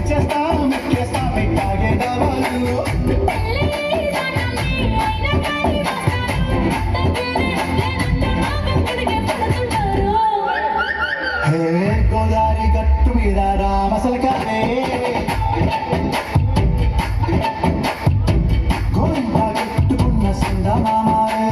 చేస్తాం చేస్తాం తాగే డబాలు గోదారి గట్టు మీద రామసలకాలే గోరింట కట్టుకున్న సందమామాలే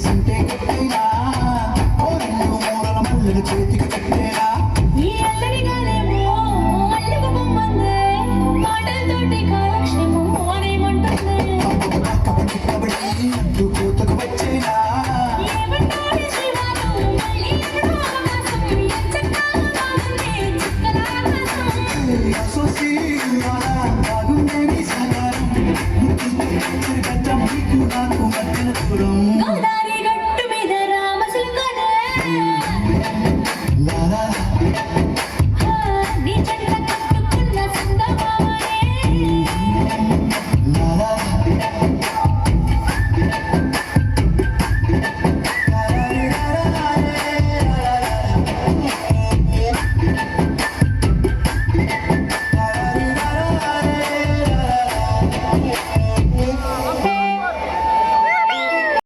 సంటే కట్టేనా రెండు మూరల మల్లెలు చేతికి కట్టేనా ఈ అల్లరి గాలేమో అల్లుకు బొమ్మందే మాటలతోటి కాలక్షేమం అనేమంటుంది కబడ్డీ కబడ్డీ అంటూ కూతకు వచ్చేనా ఏమంటాడు జీవాలు మళ్ళీ అవకాశం ఎంచక్కా బాగుంది చిక్కలాకాశం సోసి బాగుందే నీ సాగారం గడ్డ మీకు నాకు మధ్యన దూరం గోదారి